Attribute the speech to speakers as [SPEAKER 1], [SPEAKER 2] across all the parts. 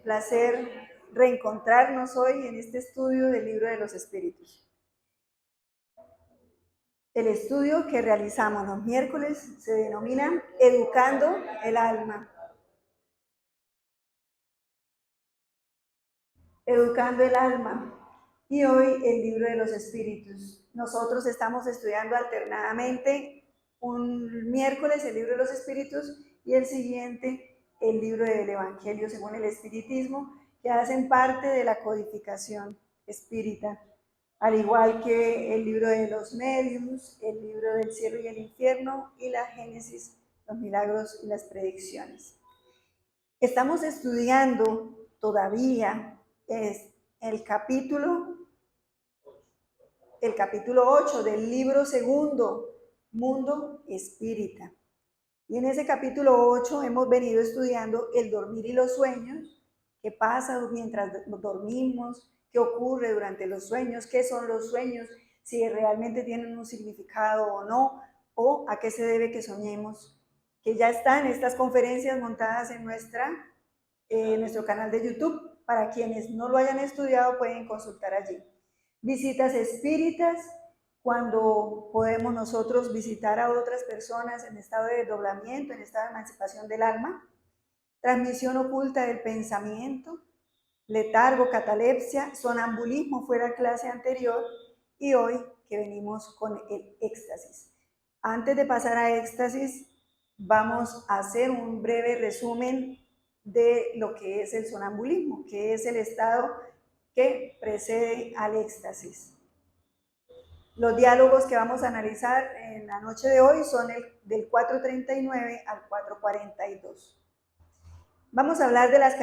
[SPEAKER 1] placer reencontrarnos hoy en este estudio del Libro de los Espíritus. El estudio que realizamos los miércoles se denomina Educando el Alma. Educando el Alma. Y hoy el Libro de los Espíritus. Nosotros estamos estudiando alternadamente un miércoles el Libro de los Espíritus y el siguiente el Libro del Evangelio según el Espiritismo, que hacen parte de la codificación espírita, al igual que el Libro de los Médiuns, el Libro del Cielo y el Infierno y la Génesis, los milagros y las predicciones. Estamos estudiando todavía el capítulo 8 del libro segundo, Mundo Espírita. Y en ese capítulo 8 hemos venido estudiando el dormir y los sueños, qué pasa mientras dormimos, qué ocurre durante los sueños, qué son los sueños, si realmente tienen un significado o no, o a qué se debe que soñemos, que ya están estas conferencias montadas en nuestro canal de YouTube. Para quienes no lo hayan estudiado pueden consultar allí. Visitas espíritas, cuando podemos nosotros visitar a otras personas en estado de desdoblamiento, en estado de emancipación del alma. Transmisión oculta del pensamiento, letargo, catalepsia, sonambulismo fue la clase anterior y hoy que venimos con el éxtasis. Antes de pasar a éxtasis, vamos a hacer un breve resumen de lo que es el sonambulismo, que es el estado que precede al éxtasis. Los diálogos que vamos a analizar en la noche de hoy son del 439 al 442. Vamos a hablar de las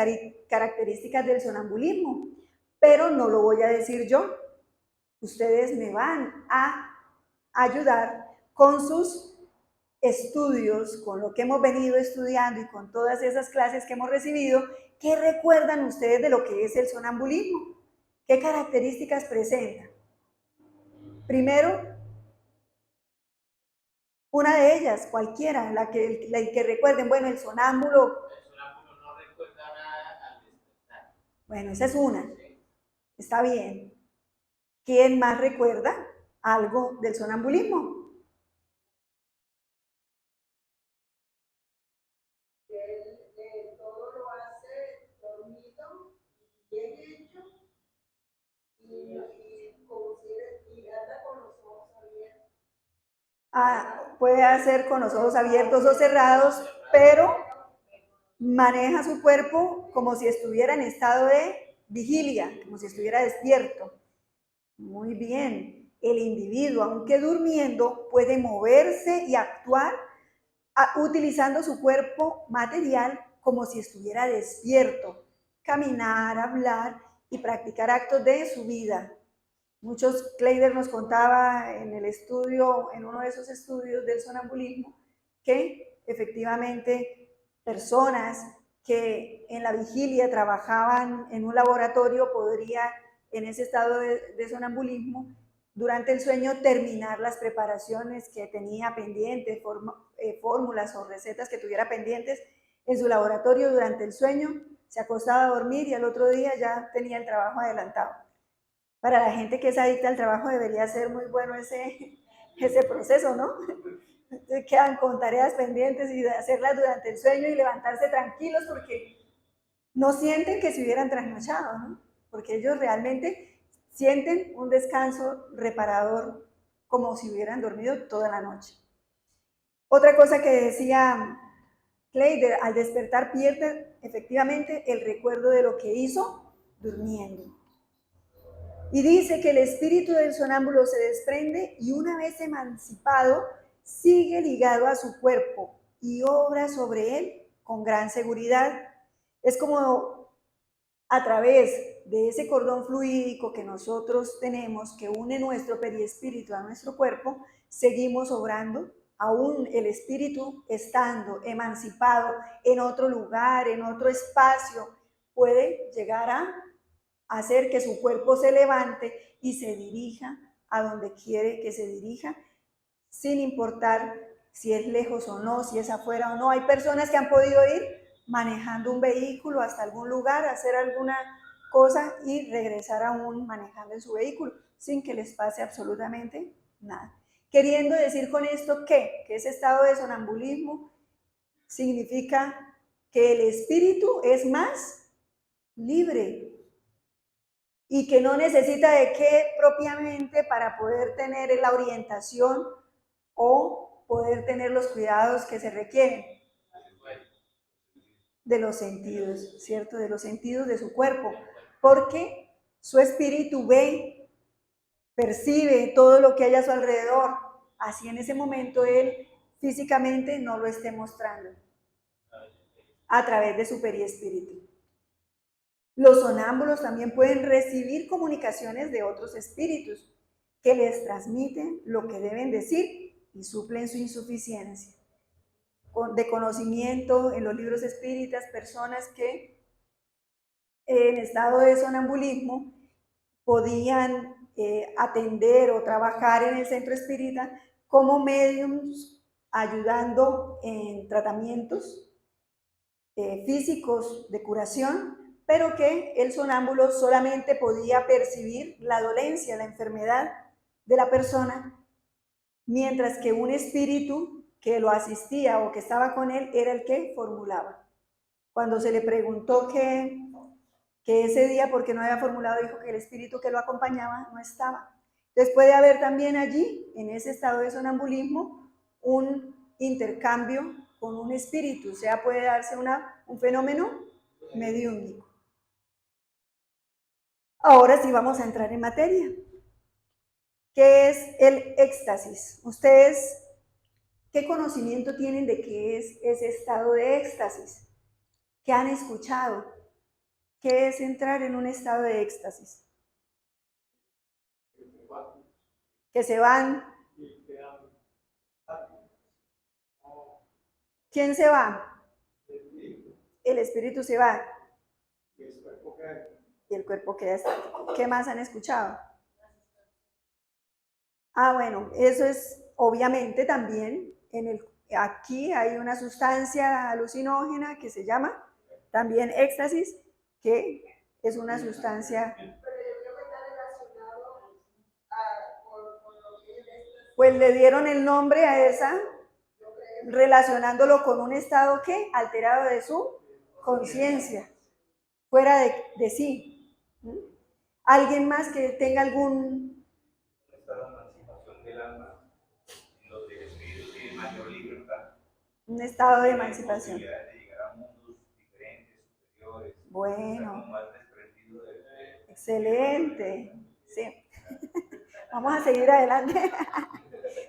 [SPEAKER 1] características del sonambulismo, pero no lo voy a decir yo. Ustedes me van a ayudar con sus estudios, con lo que hemos venido estudiando y con todas esas clases que hemos recibido. ¿Qué recuerdan ustedes de lo que es el sonambulismo? ¿Qué características presenta? Primero, una de ellas, cualquiera, la que recuerden. Bueno, el sonámbulo.
[SPEAKER 2] El sonámbulo no recuerda nada al despertar.
[SPEAKER 1] Bueno, esa es una. Está bien. ¿Quién más recuerda algo del sonambulismo?
[SPEAKER 3] Todo lo hace dormido, bien hecho, y como si anda con los ojos abiertos.
[SPEAKER 1] Puede hacer con los ojos abiertos o cerrados, pero maneja su cuerpo como si estuviera en estado de vigilia, como si estuviera despierto. Muy bien. El individuo, aunque durmiendo, puede moverse y actuar utilizando su cuerpo material como si estuviera despierto, caminar, hablar y practicar actos de su vida. Kleider nos contaba en el estudio, en uno de esos estudios del sonambulismo, que efectivamente personas que en la vigilia trabajaban en un laboratorio podría, en ese estado de sonambulismo, durante el sueño terminar las preparaciones que tenía pendientes, fórmulas o recetas que tuviera pendientes en su laboratorio durante el sueño, se acostaba a dormir y al otro día ya tenía el trabajo adelantado. Para la gente que es adicta al trabajo debería ser muy bueno ese proceso, ¿no? Entonces quedan con tareas pendientes y de hacerlas durante el sueño y levantarse tranquilos porque no sienten que se hubieran trasnochado, ¿no? Porque ellos realmente sienten un descanso reparador como si hubieran dormido toda la noche. Otra cosa que decía Kleider, al despertar pierde efectivamente el recuerdo de lo que hizo durmiendo. Y dice que el espíritu del sonámbulo se desprende y una vez emancipado sigue ligado a su cuerpo y obra sobre él con gran seguridad. Es como a través de ese cordón fluídico que nosotros tenemos, que une nuestro perispíritu a nuestro cuerpo, seguimos obrando, aún el espíritu estando emancipado en otro lugar, en otro espacio, puede llegar a hacer que su cuerpo se levante y se dirija a donde quiere que se dirija, sin importar si es lejos o no, si es afuera o no. Hay personas que han podido ir manejando un vehículo hasta algún lugar, hacer alguna cosa y regresar aún manejando en su vehículo sin que les pase absolutamente nada. Queriendo decir con esto que ese estado de sonambulismo significa que el espíritu es más libre y que no necesita de qué propiamente para poder tener la orientación o poder tener los cuidados que se requieren de los sentidos, ¿cierto? De los sentidos de su cuerpo, porque su espíritu ve, percibe todo lo que hay a su alrededor, así en ese momento él físicamente no lo esté mostrando a través de su periespíritu. Los sonámbulos también pueden recibir comunicaciones de otros espíritus que les transmiten lo que deben decir y suplen su insuficiencia. De conocimiento en los libros espíritas, personas que en estado de sonambulismo podían atender o trabajar en el centro espírita como médiums, ayudando en tratamientos físicos de curación, pero que el sonámbulo solamente podía percibir la dolencia, la enfermedad de la persona, mientras que un espíritu que lo asistía o que estaba con él era el que formulaba. Cuando se le preguntó que ese día, porque no había formulado, dijo que el espíritu que lo acompañaba no estaba. Entonces puede haber también allí, en ese estado de sonambulismo, un intercambio con un espíritu, o sea, puede darse un fenómeno mediúmnico. Ahora sí vamos a entrar en materia. ¿Qué es el éxtasis? ¿Ustedes qué conocimiento tienen de qué es ese estado de éxtasis? ¿Qué han escuchado? ¿Qué es entrar en un estado de éxtasis? Que se van. ¿Quién se va? El espíritu se va. Y el cuerpo queda estático. ¿Qué más han escuchado? Ah, bueno, eso es obviamente también aquí hay una sustancia alucinógena que se llama también éxtasis, que es una sustancia.
[SPEAKER 3] Pero yo creo que está relacionado con lo que es esto.
[SPEAKER 1] Pues le dieron el nombre a esa, relacionándolo con un estado que alterado de su conciencia, fuera de sí. ¿Alguien más que tenga algún
[SPEAKER 2] estado de emancipación del alma, donde el espíritu tiene mayor libertad?
[SPEAKER 1] Un estado de emancipación.
[SPEAKER 2] De llegar a mundos diferentes, superiores.
[SPEAKER 1] Bueno.
[SPEAKER 2] Más desprendido de
[SPEAKER 1] excelente. Sí. Vamos a seguir adelante.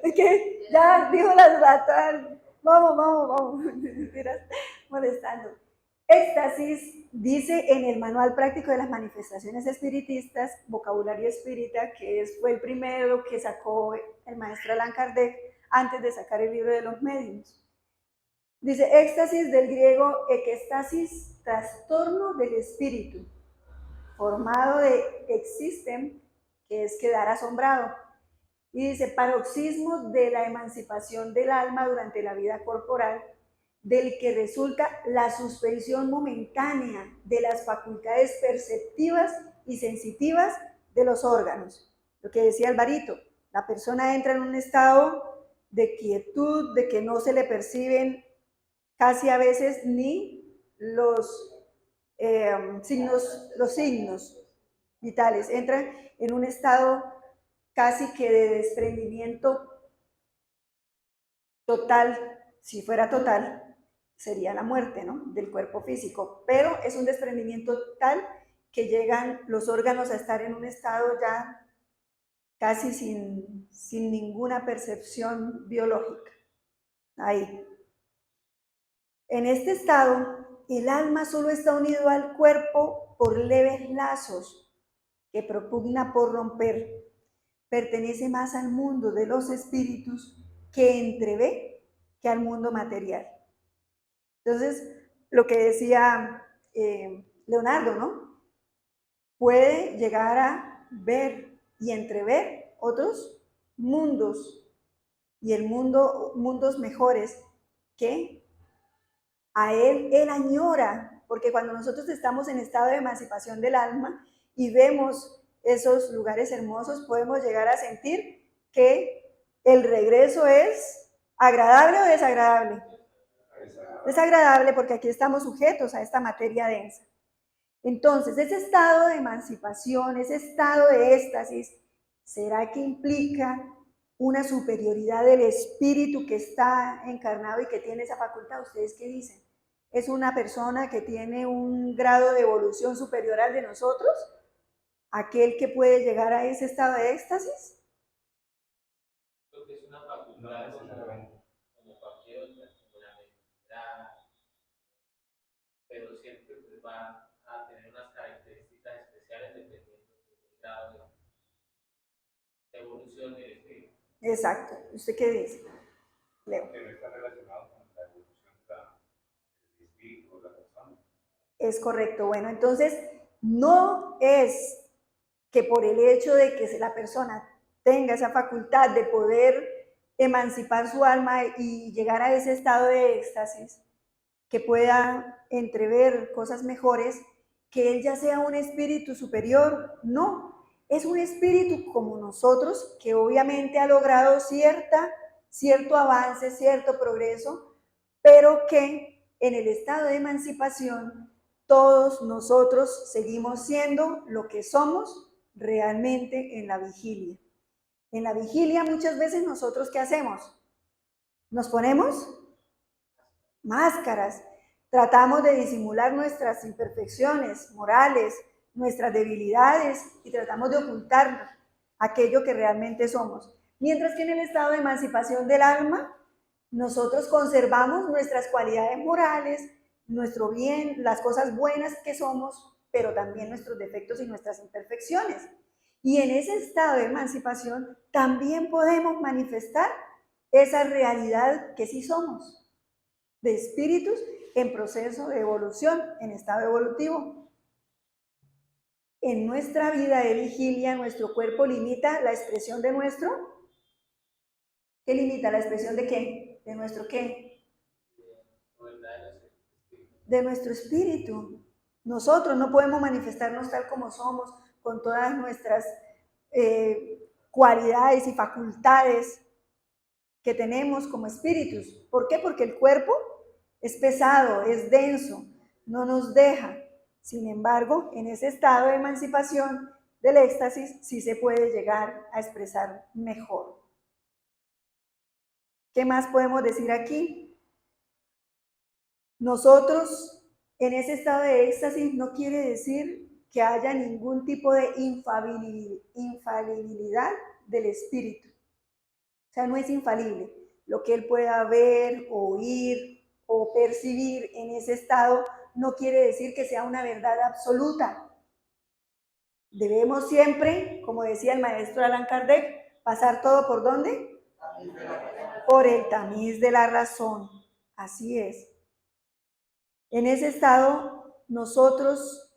[SPEAKER 1] Es que ya dijo las ratas. Vamos. Mira, molestando. Éxtasis dice en el Manual Práctico de las Manifestaciones Espiritistas, Vocabulario Espírita, que fue el primero que sacó el maestro Allan Kardec antes de sacar el libro de los médiums. Dice, éxtasis del griego ekestasis, trastorno del espíritu, formado de existen, que es quedar asombrado. Y dice, paroxismo de la emancipación del alma durante la vida corporal, del que resulta la suspensión momentánea de las facultades perceptivas y sensitivas de los órganos. Lo que decía Alvarito, la persona entra en un estado de quietud, de que no se le perciben casi a veces ni los signos vitales, entra en un estado casi que de desprendimiento total. Si fuera total, sería la muerte, ¿no?, del cuerpo físico, pero es un desprendimiento tal que llegan los órganos a estar en un estado ya casi sin ninguna percepción biológica. Ahí. En este estado, el alma solo está unido al cuerpo por leves lazos que propugna por romper. Pertenece más al mundo de los espíritus que entrevé que al mundo material. Entonces, lo que decía Leonardo, ¿no? Puede llegar a ver y entrever otros mundos, y mundos mejores que A él añora, porque cuando nosotros estamos en estado de emancipación del alma y vemos esos lugares hermosos, podemos llegar a sentir que el regreso es agradable o desagradable. Desagradable, porque aquí estamos sujetos a esta materia densa. Entonces, ese estado de emancipación, ese estado de éxtasis, ¿será que implica una superioridad del espíritu que está encarnado y que tiene esa facultad? ¿Ustedes qué dicen? ¿Es una persona que tiene un grado de evolución superior al de nosotros? ¿Aquel que puede llegar a ese estado de éxtasis?
[SPEAKER 2] Creo que es una facultad como cualquier otra, como la mentalidad, pero siempre pues, va a tener unas características especiales dependiendo del grado de evolución del espíritu.
[SPEAKER 1] Exacto. ¿Usted qué dice, Leo?
[SPEAKER 2] Que no está relacionado con la evolución del espíritu de la persona.
[SPEAKER 1] Es correcto. Bueno, entonces no es que por el hecho de que la persona tenga esa facultad de poder emancipar su alma y llegar a ese estado de éxtasis, que pueda entrever cosas mejores, que él ya sea un espíritu superior. No, es un espíritu como nosotros, que obviamente ha logrado cierto avance, cierto progreso, pero que en el estado de emancipación todos nosotros seguimos siendo lo que somos realmente en la vigilia. En la vigilia muchas veces nosotros, ¿qué hacemos? Nos ponemos máscaras, tratamos de disimular nuestras imperfecciones morales, nuestras debilidades y tratamos de ocultar aquello que realmente somos. Mientras que en el estado de emancipación del alma, nosotros conservamos nuestras cualidades morales, nuestro bien, las cosas buenas que somos, pero también nuestros defectos y nuestras imperfecciones. Y en ese estado de emancipación también podemos manifestar esa realidad que sí somos, de espíritus en proceso de evolución, en estado evolutivo. En nuestra vida de vigilia, nuestro cuerpo limita la expresión de nuestro. ¿Qué limita la expresión de qué? ¿De nuestro qué? De nuestro espíritu. Nosotros no podemos manifestarnos tal como somos, con todas nuestras cualidades y facultades que tenemos como espíritus. ¿Por qué? Porque el cuerpo es pesado, es denso, no nos deja. Sin embargo, en ese estado de emancipación del éxtasis sí se puede llegar a expresar mejor. ¿Qué más podemos decir aquí? Nosotros en ese estado de éxtasis no quiere decir que haya ningún tipo de infalibilidad del espíritu. O sea, no es infalible. Lo que él pueda ver, oír o percibir en ese estado no quiere decir que sea una verdad absoluta. Debemos siempre, como decía el maestro Allan Kardec, pasar todo ¿por dónde? Por el tamiz de la razón. Así es. En ese estado nosotros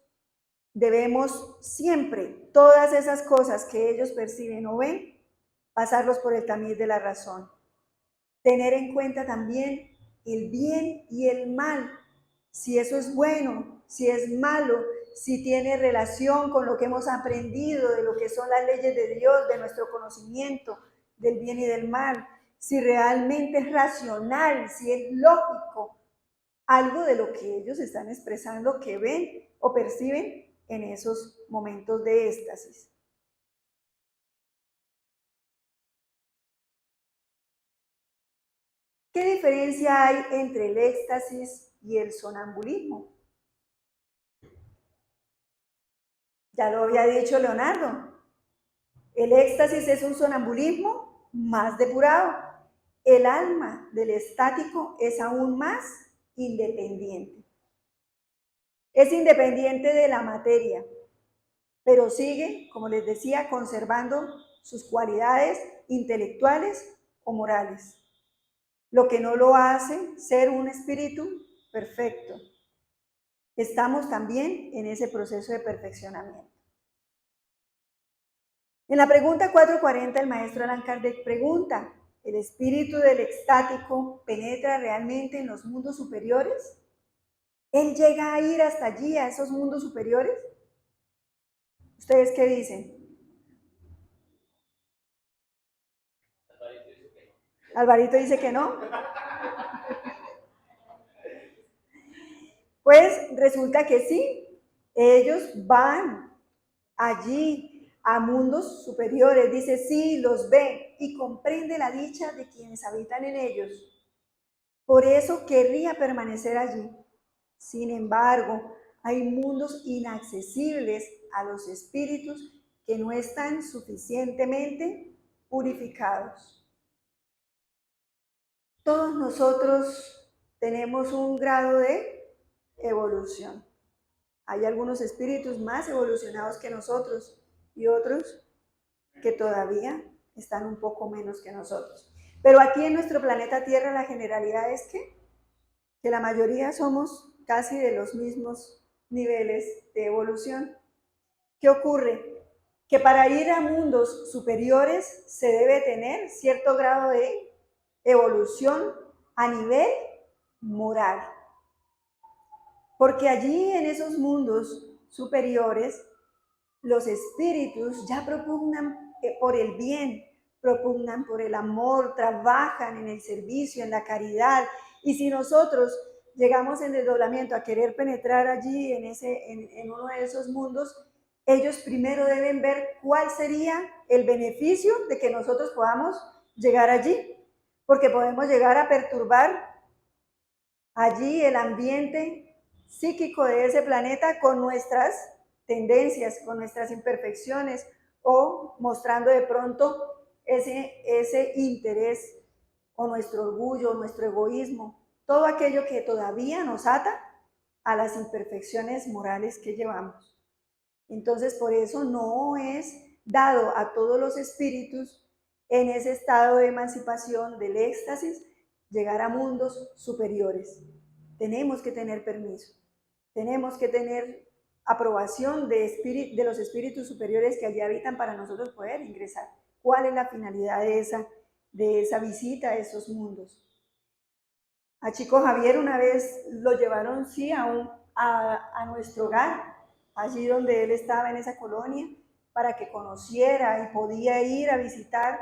[SPEAKER 1] debemos siempre, todas esas cosas que ellos perciben o ven, pasarlos por el tamiz de la razón. Tener en cuenta también el bien y el mal, si eso es bueno, si es malo, si tiene relación con lo que hemos aprendido, de lo que son las leyes de Dios, de nuestro conocimiento, del bien y del mal, si realmente es racional, si es lógico, algo de lo que ellos están expresando, que ven o perciben en esos momentos de éxtasis. ¿Qué diferencia hay entre el éxtasis y el sonambulismo? Ya lo había dicho Leonardo. El éxtasis es un sonambulismo más depurado. El alma del estático es aún más independiente. Es independiente de la materia, pero sigue, como les decía, conservando sus cualidades intelectuales o morales, lo que no lo hace ser un espíritu perfecto. Estamos también en ese proceso de perfeccionamiento. En la pregunta 440, el maestro Allan Kardec pregunta, ¿el espíritu del extático penetra realmente en los mundos superiores? Él llega a ir hasta allí, a esos mundos superiores. ¿Ustedes qué dicen? Alvarito dice que no. Pues resulta que sí, ellos van allí a mundos superiores. Dice, sí, los ve y comprende la dicha de quienes habitan en ellos. Por eso querría permanecer allí. Sin embargo, hay mundos inaccesibles a los espíritus que no están suficientemente purificados. Todos nosotros tenemos un grado de evolución. Hay algunos espíritus más evolucionados que nosotros y otros que todavía están un poco menos que nosotros. Pero aquí en nuestro planeta Tierra la generalidad es que la mayoría somos casi de los mismos niveles de evolución. ¿Qué ocurre? Que para ir a mundos superiores se debe tener cierto grado de evolución a nivel moral. Porque allí en esos mundos superiores, los espíritus ya propugnan por el bien, propugnan por el amor, trabajan en el servicio, en la caridad. Y si nosotros llegamos en desdoblamiento a querer penetrar allí en uno de esos mundos, ellos primero deben ver cuál sería el beneficio de que nosotros podamos llegar allí, porque podemos llegar a perturbar allí el ambiente psíquico de ese planeta con nuestras tendencias, con nuestras imperfecciones o mostrando de pronto ese interés o nuestro orgullo, nuestro egoísmo, todo aquello que todavía nos ata a las imperfecciones morales que llevamos. Entonces, por eso no es dado a todos los espíritus en ese estado de emancipación, del éxtasis, llegar a mundos superiores. Tenemos que tener permiso, tenemos que tener aprobación de los espíritus superiores que allí habitan para nosotros poder ingresar. ¿Cuál es la finalidad de esa visita a esos mundos? A Chico Javier una vez lo llevaron, sí, a nuestro hogar, allí donde él estaba en esa colonia, para que conociera y podía ir a visitar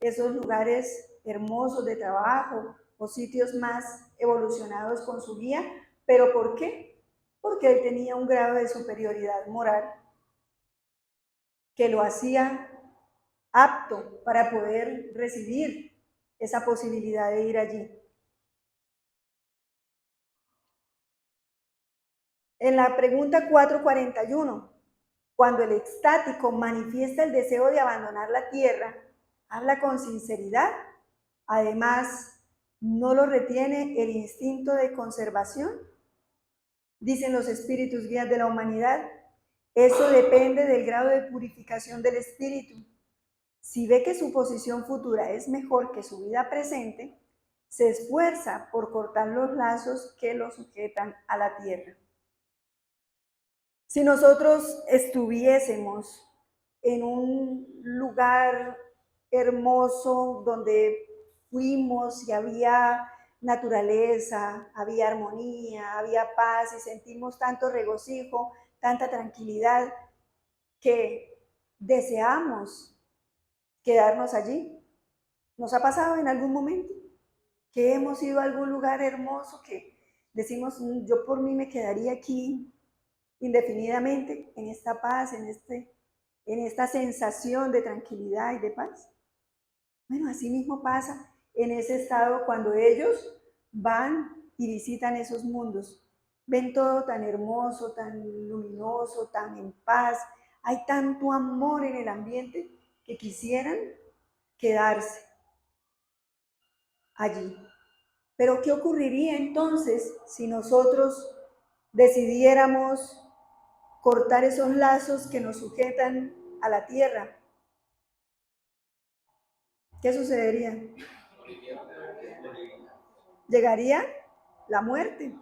[SPEAKER 1] esos lugares hermosos de trabajo o sitios más evolucionados con su guía. ¿Pero por qué? Porque él tenía un grado de superioridad moral que lo hacía apto para poder recibir esa posibilidad de ir allí. En la pregunta 441, cuando el extático manifiesta el deseo de abandonar la tierra, habla con sinceridad. Además, ¿no lo retiene el instinto de conservación? Dicen los espíritus guías de la humanidad. Eso depende del grado de purificación del espíritu. Si ve que su posición futura es mejor que su vida presente, se esfuerza por cortar los lazos que lo sujetan a la tierra. Si nosotros estuviésemos en un lugar hermoso donde fuimos y había naturaleza, había armonía, había paz y sentimos tanto regocijo, tanta tranquilidad que deseamos quedarnos allí. ¿Nos ha pasado en algún momento que hemos ido a algún lugar hermoso que decimos, yo por mí me quedaría aquí indefinidamente en esta paz, en esta sensación de tranquilidad y de paz? Bueno, así mismo pasa en ese estado cuando ellos van y visitan esos mundos. Ven todo tan hermoso, tan luminoso, tan en paz. Hay tanto amor en el ambiente que quisieran quedarse allí. Pero ¿qué ocurriría entonces si nosotros decidiéramos cortar esos lazos que nos sujetan a la tierra? ¿Qué sucedería? Llegaría la muerte.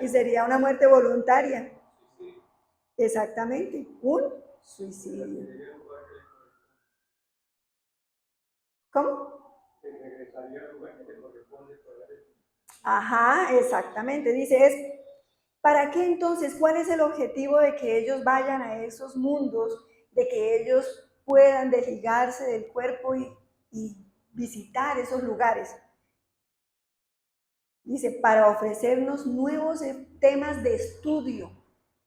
[SPEAKER 1] Y sería una muerte voluntaria. Exactamente, un suicidio. ¿Cómo? Ajá, exactamente. Dice, ¿para qué entonces? ¿Cuál es el objetivo de que ellos vayan a esos mundos, de que ellos puedan desligarse del cuerpo y visitar esos lugares? Dice, para ofrecernos nuevos temas de estudio,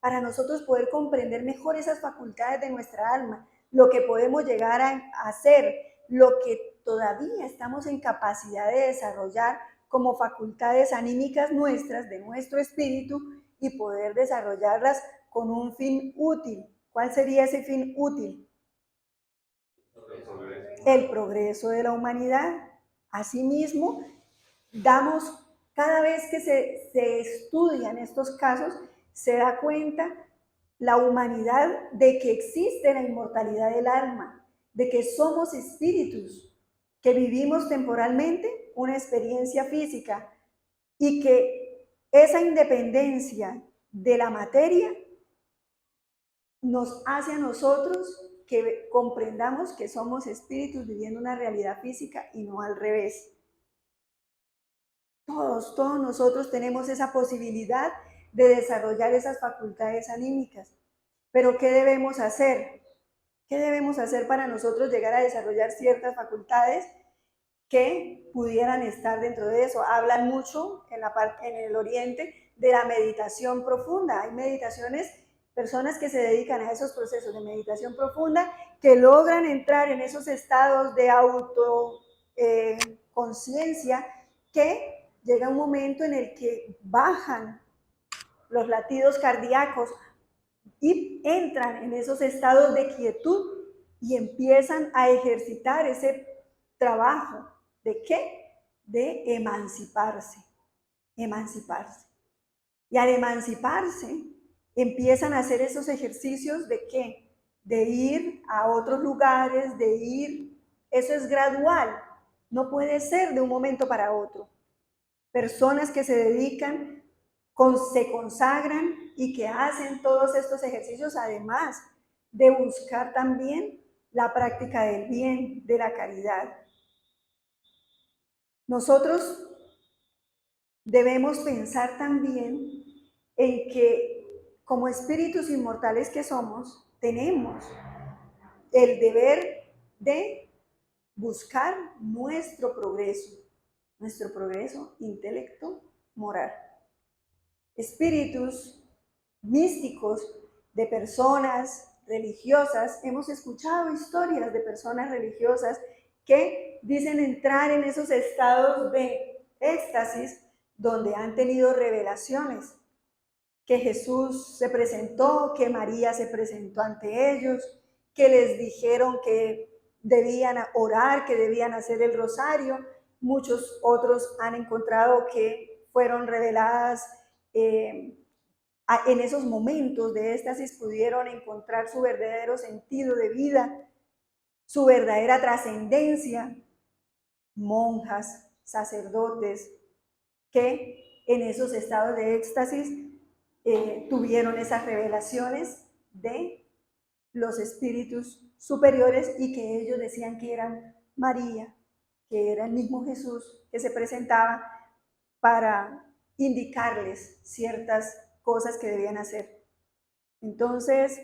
[SPEAKER 1] para nosotros poder comprender mejor esas facultades de nuestra alma, lo que podemos llegar a hacer, lo que todavía estamos en capacidad de desarrollar como facultades anímicas nuestras, de nuestro espíritu, y poder desarrollarlas con un fin útil. ¿Cuál sería ese fin útil? El progreso de la humanidad. Asimismo, cada vez que se estudian estos casos, se da cuenta la humanidad de que existe la inmortalidad del alma, de que somos espíritus, que vivimos temporalmente una experiencia física y que esa independencia de la materia nos hace a nosotros que comprendamos que somos espíritus viviendo una realidad física y no al revés. Todos nosotros tenemos esa posibilidad de desarrollar esas facultades anímicas. Pero ¿qué debemos hacer? ¿Qué debemos hacer para nosotros llegar a desarrollar ciertas facultades que pudieran estar dentro de eso? Hablan mucho en el Oriente de la meditación profunda. Hay meditaciones, personas que se dedican a esos procesos de meditación profunda, que logran entrar en esos estados de autoconciencia que llega un momento en el que bajan los latidos cardíacos y entran en esos estados de quietud y empiezan a ejercitar ese trabajo. ¿De qué? De emanciparse. Y al emanciparse, empiezan a hacer esos ejercicios de qué? De ir a otros lugares, eso es gradual, no puede ser de un momento para otro. Personas que se dedican, se consagran y que hacen todos estos ejercicios, además de buscar también la práctica del bien, de la caridad. Nosotros debemos pensar también en que como espíritus inmortales que somos, tenemos el deber de buscar nuestro progreso intelecto moral. Espíritus místicos de personas religiosas, hemos escuchado historias de personas religiosas que dicen entrar en esos estados de éxtasis donde han tenido revelaciones, que Jesús se presentó, que María se presentó ante ellos, que les dijeron que debían orar, que debían hacer el rosario. Muchos otros han encontrado que fueron reveladas en esos momentos de éxtasis, pudieron encontrar su verdadero sentido de vida, su verdadera trascendencia. Monjas, sacerdotes, que en esos estados de éxtasis tuvieron esas revelaciones de los espíritus superiores y que ellos decían que eran María, que era el mismo Jesús que se presentaba para indicarles ciertas cosas que debían hacer. Entonces,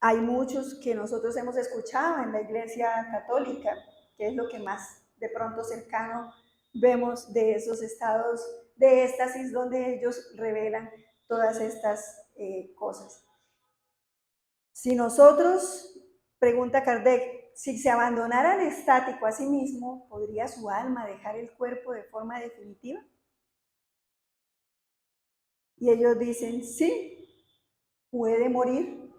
[SPEAKER 1] hay muchos que nosotros hemos escuchado en la Iglesia Católica, que es lo que más de pronto cercano vemos de esos estados de éxtasis donde ellos revelan todas estas cosas. Si nosotros, pregunta Kardec, si se abandonara el estático a sí mismo, ¿podría su alma dejar el cuerpo de forma definitiva? Y ellos dicen, sí, puede morir.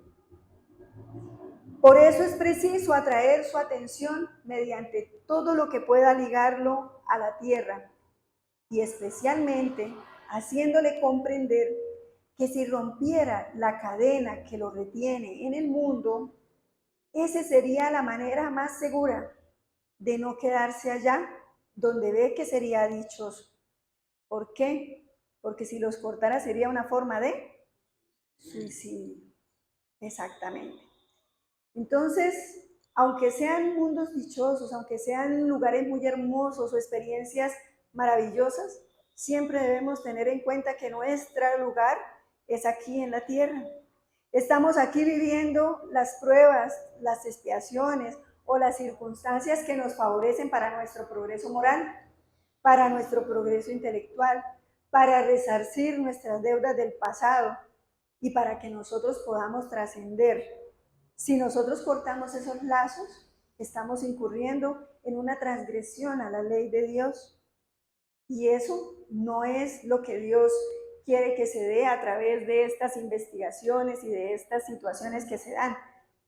[SPEAKER 1] Por eso es preciso atraer su atención mediante todo lo que pueda ligarlo a la tierra y especialmente haciéndole comprender que si rompiera la cadena que lo retiene en el mundo, esa sería la manera más segura de no quedarse allá donde ve que sería dichoso. ¿Por qué? Porque si los cortara sería una forma de suicidio. Exactamente. Entonces, aunque sean mundos dichosos, aunque sean lugares muy hermosos o experiencias maravillosas, Siempre debemos tener en cuenta que nuestro lugar es aquí en la tierra. Estamos aquí viviendo las pruebas, las expiaciones o las circunstancias que nos favorecen para nuestro progreso moral, para nuestro progreso intelectual, para resarcir nuestras deudas del pasado y para que nosotros podamos trascender. Si nosotros cortamos esos lazos, estamos incurriendo en una transgresión a la ley de Dios. Y eso no es lo que Dios quiere que se dé a través de estas investigaciones y de estas situaciones que se dan.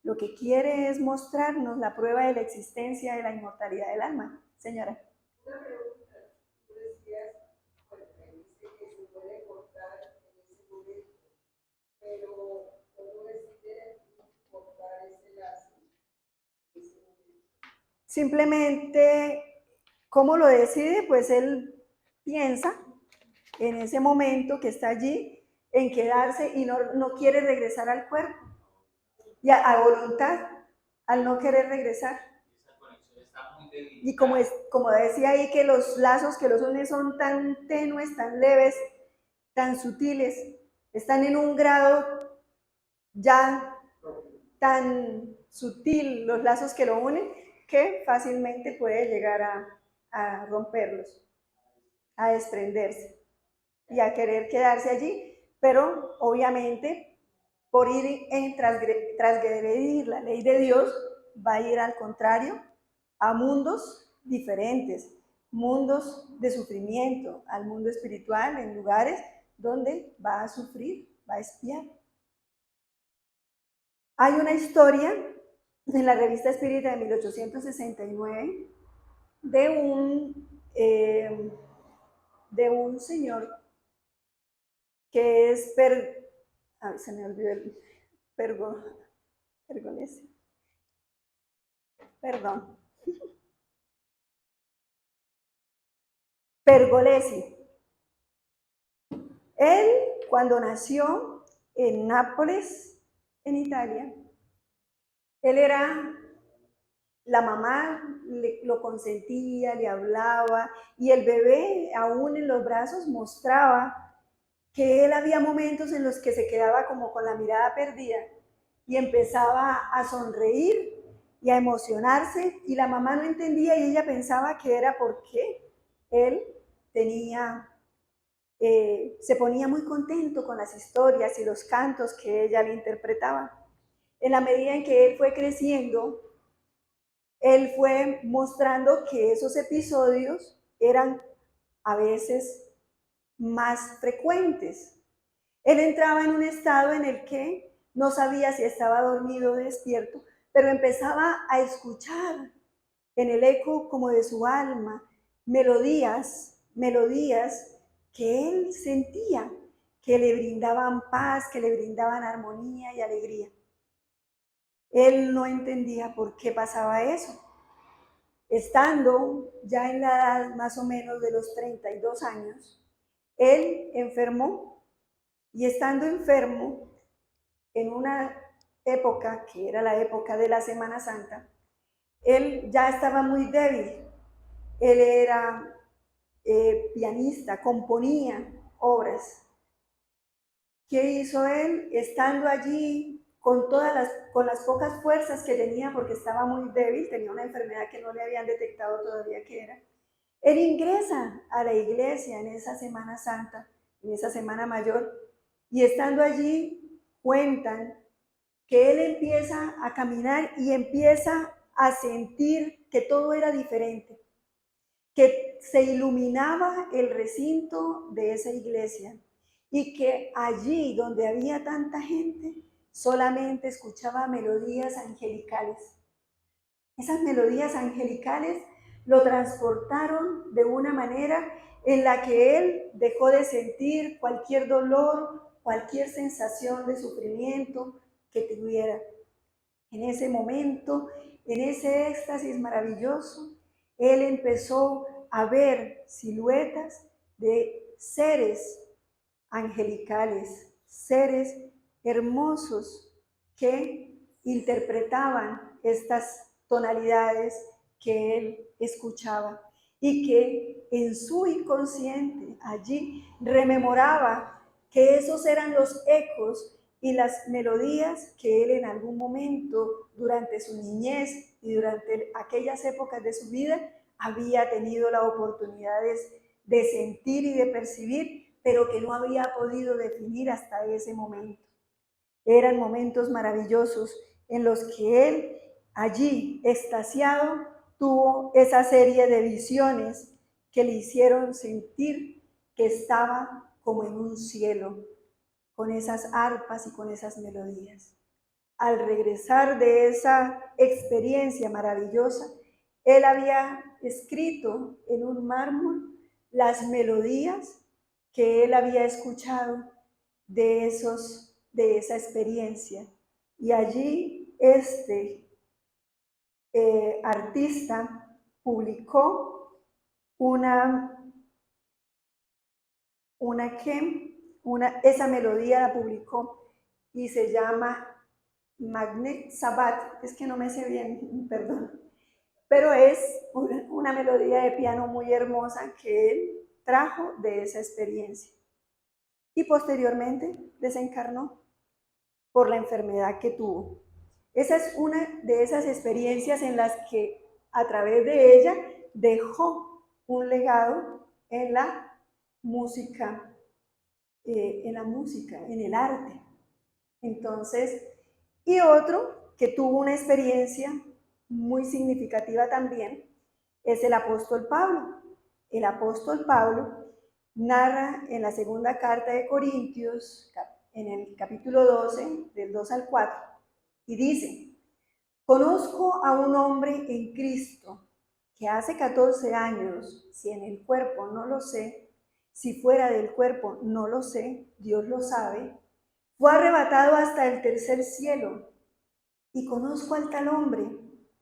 [SPEAKER 1] Lo que quiere es mostrarnos la prueba de la existencia de la inmortalidad del alma. Señora.
[SPEAKER 3] Una pregunta, tú decías, bueno, me dice que se puede cortar en ese momento, pero ¿cómo decide cortar ese lazo en ese momento?
[SPEAKER 1] Simplemente, ¿cómo lo decide? Pues él piensa en ese momento que está allí en quedarse y no quiere regresar al cuerpo. Y a voluntad, al no querer regresar. Y como decía ahí, que los lazos que los unen son tan tenues, tan leves, tan sutiles, están en un grado ya tan sutil los lazos que lo unen, que fácilmente puede llegar a romperlos, a desprenderse y a querer quedarse allí, pero obviamente por ir en transgredir la ley de Dios, va a ir al contrario a mundos diferentes, mundos de sufrimiento, al mundo espiritual, en lugares donde va a sufrir, va a expiar. Hay una historia en la revista Espírita de 1869 de un señor que es se me olvidó el Pergolesi. Perdón. Pergolesi. Él, cuando nació en Nápoles, en Italia, la mamá lo consentía, le hablaba, y el bebé, aún en los brazos, mostraba que él había momentos en los que se quedaba como con la mirada perdida y empezaba a sonreír y a emocionarse, y la mamá no entendía y ella pensaba que era porque él se ponía muy contento con las historias y los cantos que ella le interpretaba. En la medida en que él fue creciendo, él fue mostrando que esos episodios eran a veces más frecuentes. Él entraba en un estado en el que no sabía si estaba dormido o despierto, pero empezaba a escuchar en el eco como de su alma melodías que él sentía que le brindaban paz, que le brindaban armonía y alegría. Él no entendía por qué pasaba eso. Estando ya en la edad más o menos de los 32 años, él enfermó, y estando enfermo en una época que era la época de la Semana Santa, él ya estaba muy débil. Él era pianista, componía obras. ¿Qué hizo él? Estando allí con las pocas fuerzas que tenía, porque estaba muy débil, tenía una enfermedad que no le habían detectado todavía que era, él ingresa a la iglesia en esa Semana Santa, en esa Semana Mayor, y estando allí cuentan que él empieza a caminar y empieza a sentir que todo era diferente, que se iluminaba el recinto de esa iglesia y que allí donde había tanta gente solamente escuchaba melodías angelicales. Esas melodías angelicales lo transportaron de una manera en la que él dejó de sentir cualquier dolor, cualquier sensación de sufrimiento que tuviera. En ese momento, en ese éxtasis maravilloso, él empezó a ver siluetas de seres angelicales, seres hermosos que interpretaban estas tonalidades que él escuchaba. y que en su inconsciente allí rememoraba que esos eran los ecos y las melodías que él en algún momento durante su niñez y durante aquellas épocas de su vida había tenido la oportunidad de sentir y de percibir, pero que no había podido definir hasta ese momento. Eran momentos maravillosos en los que él, allí, extasiado, tuvo esa serie de visiones que le hicieron sentir que estaba como en un cielo, con esas arpas y con esas melodías. Al regresar de esa experiencia maravillosa, él había escrito en un mármol las melodías que él había escuchado de esa experiencia. Y allí artista publicó esa melodía la publicó y se llama Magnet Sabbat, es que no me sé bien, perdón, pero es una melodía de piano muy hermosa que él trajo de esa experiencia. Y posteriormente desencarnó por la enfermedad que tuvo. Esa es una de esas experiencias en las que a través de ella dejó un legado en la música, en el arte. Entonces, y otro que tuvo una experiencia muy significativa también es el apóstol Pablo. El apóstol Pablo narra en la segunda carta de Corintios, en el capítulo 12, del 2 al 4, y dice: conozco a un hombre en Cristo que hace 14 años, si en el cuerpo no lo sé, si fuera del cuerpo no lo sé, Dios lo sabe, fue arrebatado hasta el tercer cielo. Y conozco al tal hombre,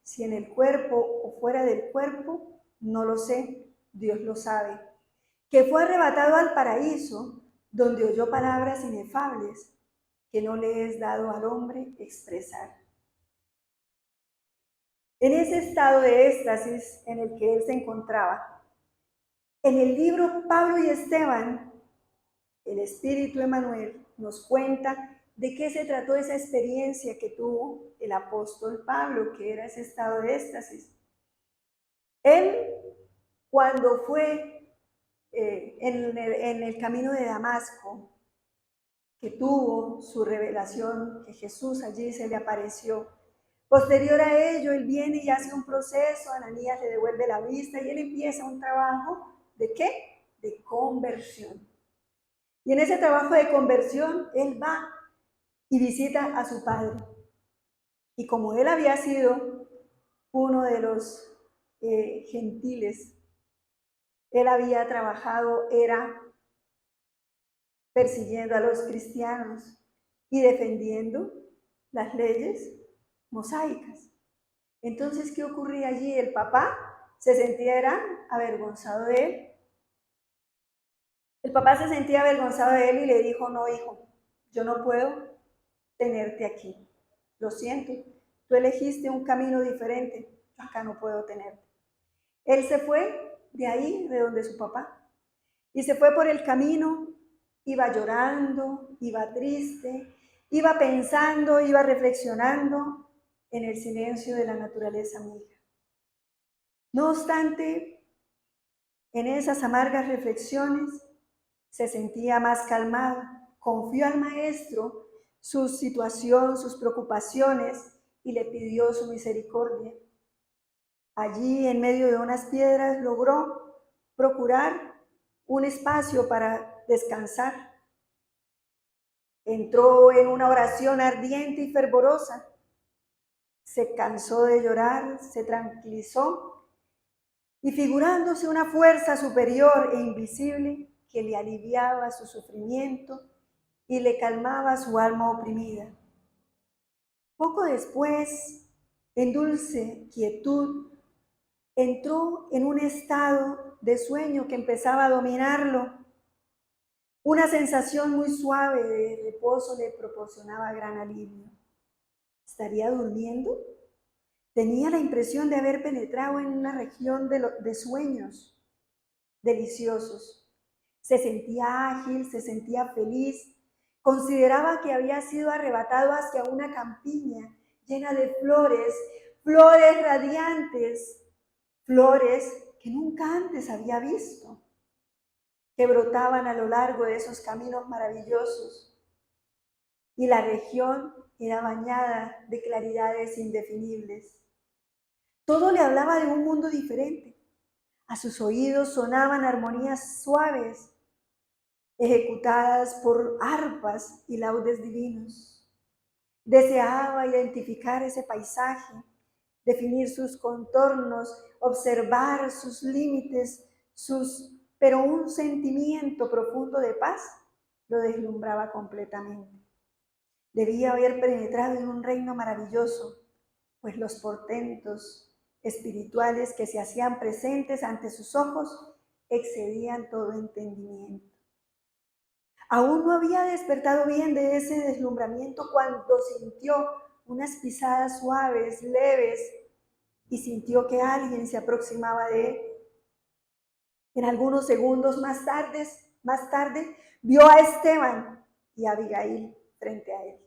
[SPEAKER 1] si en el cuerpo o fuera del cuerpo, no lo sé, Dios lo sabe, que fue arrebatado al paraíso, donde oyó palabras inefables que no le es dado al hombre expresar. En ese estado de éxtasis en el que él se encontraba, en el libro Pablo y Esteban, el Espíritu Emmanuel nos cuenta de qué se trató esa experiencia que tuvo el apóstol Pablo, que era ese estado de éxtasis. Él, cuando fue en el camino de Damasco, que tuvo su revelación, que Jesús allí se le apareció, posterior a ello, él viene y hace un proceso, Ananías le devuelve la vista y él empieza un trabajo ¿de qué? De conversión. Y en ese trabajo de conversión, él va y visita a su padre. Y como él había sido uno de los gentiles, él había trabajado, era persiguiendo a los cristianos y defendiendo las leyes mosaicas. Entonces, ¿qué ocurría allí? El papá se sentía avergonzado de él. El papá se sentía avergonzado de él y le dijo: no, hijo, yo no puedo tenerte aquí. Lo siento, tú elegiste un camino diferente, yo acá no puedo tenerte. Él se fue de ahí, de donde su papá, y se fue por el camino, iba llorando, iba triste, iba pensando, iba reflexionando en el silencio de la naturaleza amiga. No obstante, en esas amargas reflexiones se sentía más calmado, confió al maestro su situación, sus preocupaciones y le pidió su misericordia. Allí, en medio de unas piedras, logró procurar un espacio para descansar. Entró en una oración ardiente y fervorosa. Se cansó de llorar, se tranquilizó y, figurándose una fuerza superior e invisible que le aliviaba su sufrimiento y le calmaba su alma oprimida. Poco después, en dulce quietud, entró en un estado de sueño que empezaba a dominarlo. Una sensación muy suave de reposo le proporcionaba gran alivio. ¿Estaría durmiendo? Tenía la impresión de haber penetrado en una región de sueños deliciosos. Se sentía ágil, se sentía feliz. Consideraba que había sido arrebatado hacia una campiña llena de flores, flores radiantes, flores que nunca antes había visto, que brotaban a lo largo de esos caminos maravillosos. Y la región era bañada de claridades indefinibles. Todo le hablaba de un mundo diferente. A sus oídos sonaban armonías suaves, ejecutadas por arpas y laudes divinos. Deseaba identificar ese paisaje, definir sus contornos, observar sus límites, pero un sentimiento profundo de paz lo deslumbraba completamente. Debía haber penetrado en un reino maravilloso, pues los portentos espirituales que se hacían presentes ante sus ojos excedían todo entendimiento. Aún no había despertado bien de ese deslumbramiento cuando sintió unas pisadas suaves, leves, y sintió que alguien se aproximaba de él. En algunos segundos más tarde, vio a Esteban y a Abigail frente a él,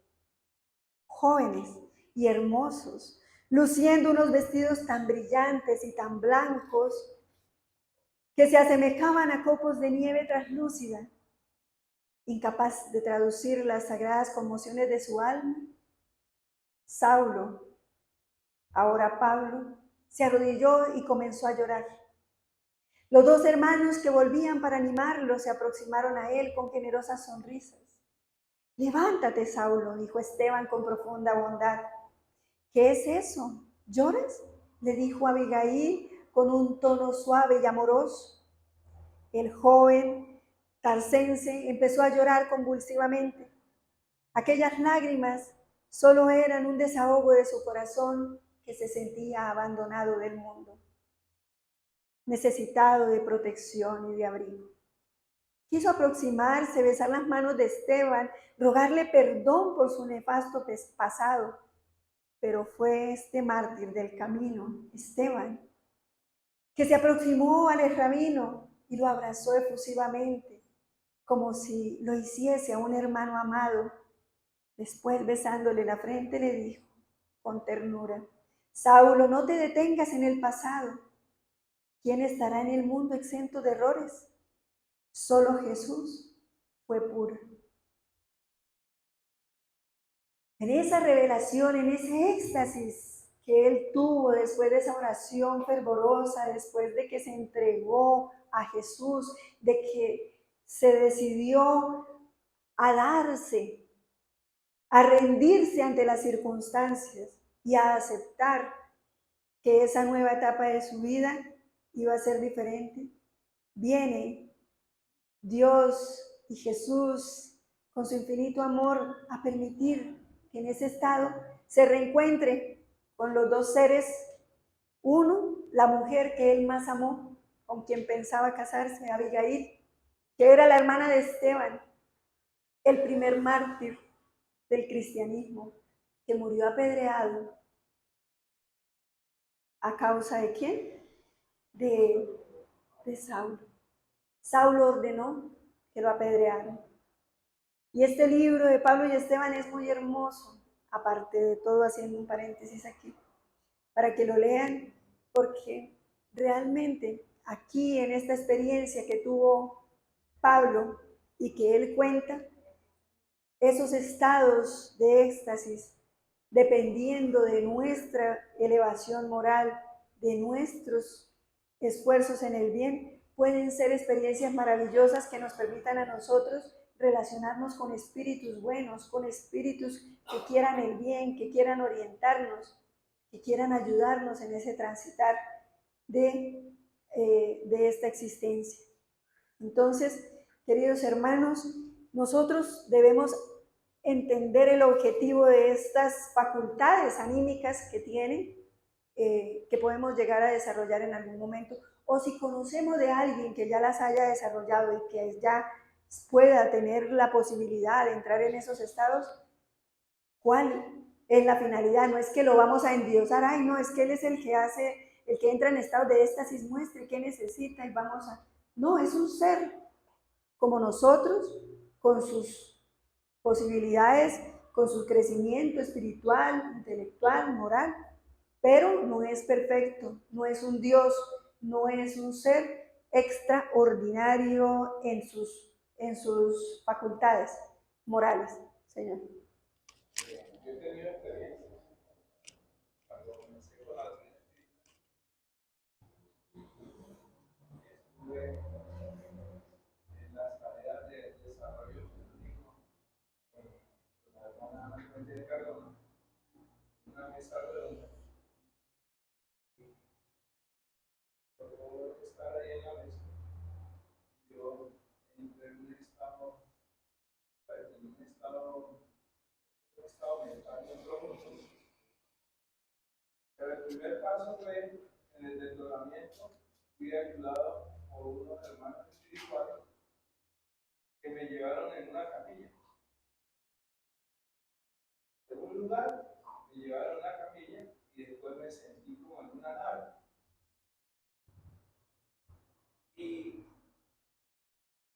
[SPEAKER 1] jóvenes y hermosos, luciendo unos vestidos tan brillantes y tan blancos que se asemejaban a copos de nieve translúcida. Incapaz de traducir las sagradas conmociones de su alma, Saulo, ahora Pablo, se arrodilló y comenzó a llorar. Los dos hermanos que volvían para animarlo se aproximaron a él con generosas sonrisas. «Levántate, Saulo», dijo Esteban con profunda bondad. «¿Qué es eso? ¿Lloras?», le dijo Abigail con un tono suave y amoroso. El joven tarsense empezó a llorar convulsivamente. Aquellas lágrimas solo eran un desahogo de su corazón que se sentía abandonado del mundo, necesitado de protección y de abrigo. Quiso aproximarse, besar las manos de Esteban, rogarle perdón por su nefasto pasado, pero fue este mártir del camino, Esteban, que se aproximó al rabino y lo abrazó efusivamente, como si lo hiciese a un hermano amado. Después, besándole la frente, le dijo con ternura: «Saulo, no te detengas en el pasado. ¿Quién estará en el mundo exento de errores? Solo Jesús fue puro». En esa revelación, en ese éxtasis que él tuvo después de esa oración fervorosa, después de que se entregó a Jesús, de que se decidió a darse, a rendirse ante las circunstancias y a aceptar que esa nueva etapa de su vida iba a ser diferente, viene Dios y Jesús con su infinito amor a permitir que en ese estado se reencuentre con los dos seres. Uno, la mujer que él más amó, con quien pensaba casarse, Abigail, que era la hermana de Esteban, el primer mártir del cristianismo, que murió apedreado. ¿A causa de quién? De Saulo. Saulo ordenó que lo apedrearan. Y este libro de Pablo y Esteban es muy hermoso, aparte de todo, haciendo un paréntesis aquí, para que lo lean, porque realmente aquí en esta experiencia que tuvo Pablo y que él cuenta, esos estados de éxtasis, dependiendo de nuestra elevación moral, de nuestros esfuerzos en el bien, pueden ser experiencias maravillosas que nos permitan a nosotros relacionarnos con espíritus buenos, con espíritus que quieran el bien, que quieran orientarnos, que quieran ayudarnos en ese transitar de esta existencia. Entonces, queridos hermanos, nosotros debemos entender el objetivo de estas facultades anímicas que tienen, que podemos llegar a desarrollar en algún momento, o si conocemos de alguien que ya las haya desarrollado y que ya pueda tener la posibilidad de entrar en esos estados, ¿cuál es la finalidad, no es que lo vamos a endiosar, ay no, es que Él es el que hace, el que entra en estado de éxtasis, muestre qué necesita y vamos a... No, es un ser como nosotros, con sus posibilidades, con su crecimiento espiritual, intelectual, moral, pero no es perfecto, no es un Dios, no es un ser extraordinario en sus facultades morales, Señor.
[SPEAKER 4] Yo he tenido experiencias cuando comencé con la doctrina espírita. Estuve en las tareas de desarrollo jurídico con la hermana Fuente de Cardona, una mesa redonda. Por estar ahí en la mesa, yo entré en un estado mental muy profundo. Pero el primer paso fue en el desdoblamiento. Fui ayudado por unos hermanos espirituales que me llevaron en una camilla. De un lugar me llevaron a una camilla y después me sentí como en una nave. Y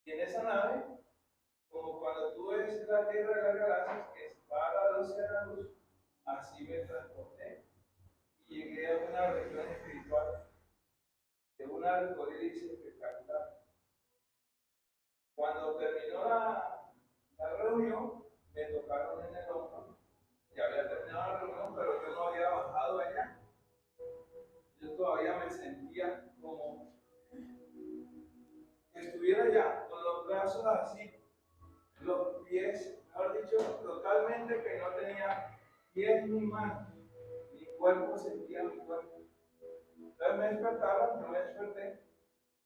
[SPEAKER 4] en esa nave, como cuando tú ves la Guerra de las Galaxias, que es para la velocidad de la luz, así me transporté y llegué a una región espiritual de un arco iris espectacular. Cuando terminó la reunión, me tocaron en el hombro. Ya había terminado la reunión, pero yo no había bajado allá. Yo todavía me sentía como que estuviera allá, con los brazos así, los pies, mejor dicho, totalmente que no tenía pies ni manos. Mi cuerpo sentía mi cuerpo. Entonces me despertaron, yo me desperté.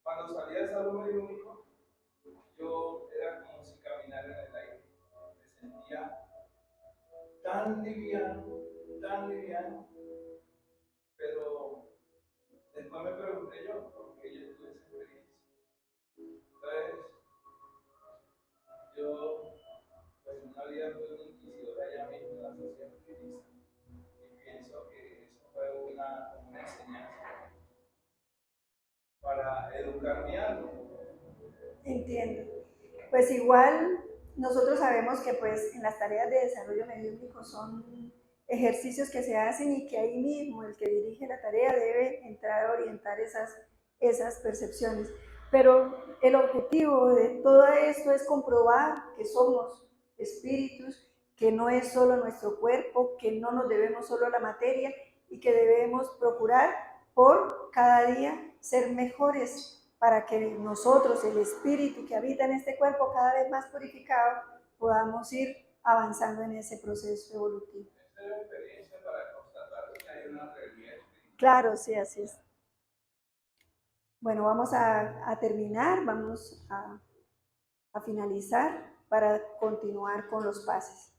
[SPEAKER 4] Cuando salí del salón único, yo era como si caminara en el aire. Me sentía tan liviano, pero después me pregunté yo, ¿por qué yo tuve esa experiencia? Entonces, yo, pues en una vida fui un inquisidor allá mismo en la sociedad espiritista, y pienso que eso fue una enseñanza para educar mi alma.
[SPEAKER 1] Entiendo. Pues igual nosotros sabemos que pues en las tareas de desarrollo mediúmnico son ejercicios que se hacen y que ahí mismo el que dirige la tarea debe entrar a orientar esas percepciones. Pero el objetivo de todo esto es comprobar que somos espíritus, que no es solo nuestro cuerpo, que no nos debemos solo a la materia y que debemos procurar por cada día ser mejores para que nosotros, el espíritu que habita en este cuerpo, cada vez más purificado, podamos ir avanzando en ese proceso evolutivo.
[SPEAKER 4] Esa es la experiencia para constatar que hay una realidad espiritual.
[SPEAKER 1] Claro, sí, así es. Bueno, vamos a terminar, vamos a finalizar para continuar con los pases.